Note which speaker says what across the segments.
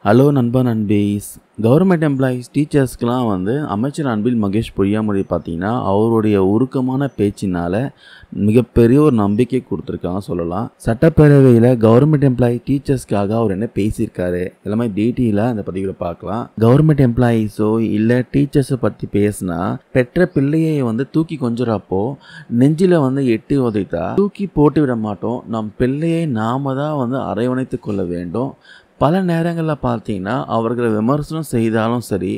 Speaker 1: Hello நண்பா நண்பீஸ். Government employees டீச்சர்ஸ்க்கெலாம் அமைச்சர் அன்பில் மகேஷ் பொய்யாமொழி பார்த்தீங்கன்னா அவருடைய உருக்கமான பேச்சினால் மிகப்பெரிய ஒரு நம்பிக்கை கொடுத்துருக்காங்க சொல்லலாம். சட்டப்பேரவையில் கவர்மெண்ட் எம்ப்ளாயி டீச்சர்ஸ்க்காக அவர் என்ன பேசியிருக்காரு எல்லாமே டீட்டெயிலாக அந்த பதிவில் பார்க்கலாம். கவர்மெண்ட் எம்ப்ளாயீஸோ இல்லை டீச்சர்ஸை பற்றி பேசினா பெற்ற பிள்ளையை தூக்கி கொஞ்சறப்போ நெஞ்சில் எட்டி உதைத்தா தூக்கி போட்டு விட மாட்டோம். நம் பிள்ளையை நாம தான் அரவணைத்து கொள்ள வேண்டும். பல நேரங்களில் பார்த்தீங்கன்னா அவர்களை விமர்சனம் செய்தாலும் சரி,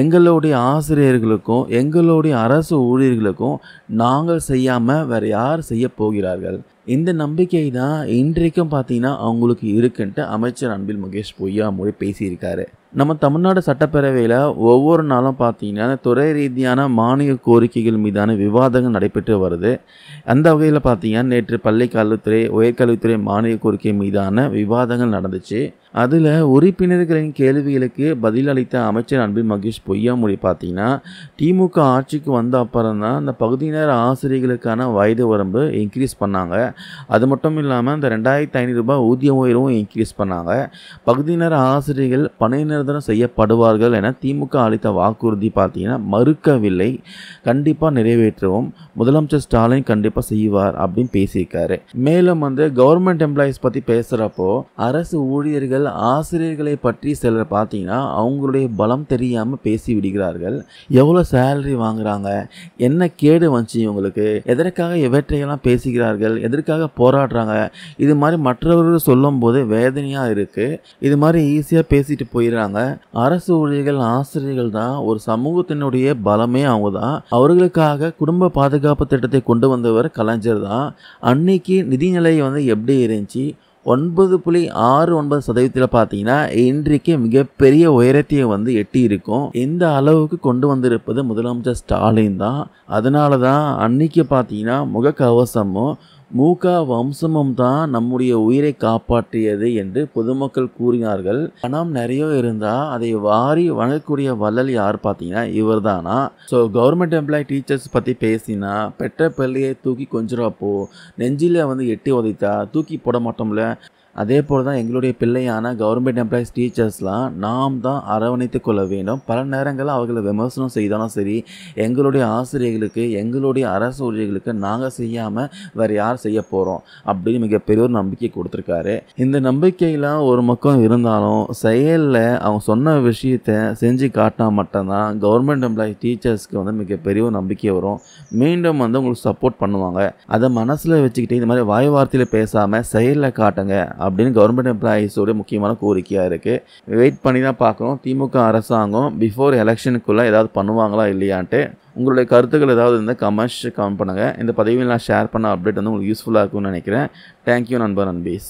Speaker 1: எங்களுடைய ஆசிரியர்களுக்கும் எங்களுடைய அரசு ஊழியர்களுக்கும் நாங்கள் செய்யாமல் வேறு யார் செய்ய போகிறார்கள்? இந்த நம்பிக்கை தான் இன்றைக்கும் பார்த்தீங்கன்னா அவங்களுக்கு இருக்குன்ட்டு அமைச்சர் அன்பில் மகேஷ் பொய்யாமொழி பேசியிருக்காரு. நம்ம தமிழ்நாடு சட்டப்பேரவையில் ஒவ்வொரு நாளும் பார்த்தீங்கன்னா துறை ரீதியான மானிய கோரிக்கைகள் மீதான விவாதங்கள் நடைபெற்று வருது. அந்த வகையில் பார்த்தீங்கன்னா நேற்று பள்ளி கல்வித்துறை உயர்கல்வித்துறை மானிய கோரிக்கை மீதான விவாதங்கள் நடந்துச்சு. அதில் உறுப்பினர்களின் கேள்விகளுக்கு பதிலளித்த அமைச்சர் அன்பில் மகேஷ் பொய்யாமொழி பார்த்தீங்கன்னா திமுக ஆட்சிக்கு வந்த அப்புறம் தான் அந்த பகுதியினர் ஆசிரியர்களுக்கான வயது வரம்பு இன்க்ரீஸ் பண்ணாங்க. அது மட்டும் இல்லாமல் இந்த 2500 ரூபாய் ஊதிய உயர்வும் இன்க்ரீஸ் பண்ணாங்க. பகுதியினர் ஆசிரியர்கள் பணி நிரந்தரம் செய்யப்படுவார்கள் என திமுக அளித்த வாக்குறுதி பார்த்தீங்கன்னா மறுக்கவில்லை. கண்டிப்பாக நிறைவேற்றுவோம், முதலமைச்சர் ஸ்டாலின் கண்டிப்பாக செய்வார் அப்படின்னு பேசியிருக்காரு. மேலும் கவர்மெண்ட் எம்ப்ளாயீஸ் பற்றி பேசுகிறப்போ அரசு ஊழியர்கள் ஆசிரியர்களை பற்றி சிலர் பார்த்தீங்கன்னா அவங்களுடைய பலம் தெரியாமல் பேசி விடுகிறார்கள். எவ்வளோ சேலரி வாங்குறாங்க, என்ன கேடு வந்துச்சு இவங்களுக்கு, எதற்காக இவற்றையெல்லாம் பேசுகிறார்கள், எதற்காக போராடுறாங்க, இது மாதிரி மற்றவர்கள் சொல்லும் போது வேதனையாக இருக்குது. இது மாதிரி ஈஸியாக பேசிட்டு போயிடுறாங்க. அரசு ஊழியர்கள் ஆசிரியர்கள் தான் ஒரு சமூகத்தினுடைய பலமே. அவங்க தான். அவர்களுக்காக குடும்ப பாதுகாப்பு திட்டத்தை கொண்டு வந்தவர் கலைஞர் தான். அன்னைக்கு நிதிநிலை எப்படி இருந்துச்சு? 9.69% பார்த்தீங்கன்னா இன்றைக்கு மிகப்பெரிய உயரத்தை எட்டி இருக்கும். இந்த அளவுக்கு கொண்டு வந்திருப்பது முதலமைச்சர் ஸ்டாலின் தான். அதனால தான் அன்னைக்கு பார்த்தீங்கன்னா முகக்கவசமும் மூக வம்சமும் தான் நம்முடைய உயிரை காப்பாற்றியது என்று பொதுமக்கள் கூறினார்கள். பணம் நிறைய இருந்தால் அதை வாரி வழங்கக்கூடிய வள்ளல் யார் பார்த்தீங்கன்னா இவர் தானா. ஸோ கவர்மெண்ட் எம்ப்ளாயி டீச்சர்ஸ் பற்றி பேசினா பெற்ற பிள்ளையை தூக்கி கொஞ்சறப்போ நெஞ்சில் எட்டி உதைத்தா தூக்கி போட மாட்டோம்ல. அதே போல் தான் எங்களுடைய பிள்ளையான கவர்மெண்ட் எம்ப்ளாயீஸ் டீச்சர்ஸ்லாம் நாம் தான் அரவணைத்து கொள்ள வேண்டும். பல நேரங்களில் அவர்களை விமர்சனம் செய்தாலும் சரி, எங்களுடைய ஆசிரியர்களுக்கு எங்களுடைய அரசு ஊழியர்களுக்கு நாங்கள் செய்யாமல் வேறு யார் செய்ய போகிறோம் அப்படின்னு மிகப்பெரிய ஒரு நம்பிக்கை கொடுத்துருக்காரு. இந்த நம்பிக்கையெல்லாம் ஒரு பக்கம் இருந்தாலும் செயலில் அவங்க சொன்ன விஷயத்தை செஞ்சு காட்டினா மட்டும்தான் கவர்மெண்ட் எம்ப்ளாயி டீச்சர்ஸ்க்கு மிகப்பெரிய ஒரு நம்பிக்கை வரும். மீண்டும் உங்களுக்கு சப்போர்ட் பண்ணுவாங்க. அதை மனசில் வச்சுக்கிட்டு இந்த மாதிரி வாய் வார்த்தையில் பேசாமல் செயலில் காட்டுங்க அப்படின்னு கவர்மெண்ட் எம்ப்ளாயீஸோட முக்கியமான கோரிக்கையாக இருக்குது. வெயிட் பண்ணி தான் பார்க்கணும் திமுக அரசாங்கம் பிஃபோர் எலெக்ஷனுக்குள்ளே ஏதாவது பண்ணுவாங்களா இல்லையான்ட்டு. உங்களுடைய கருத்துக்கள் ஏதாவது இருந்தால் கமெண்ட் பண்ணுங்கள். இந்த பதிவில் நான் ஷேர் பண்ண அப்டேட் உங்களுக்கு யூஸ்ஃபுல்லாக இருக்கும்னு நினைக்கிறேன். தேங்க்யூ நண்பர் நண்பீஸ்.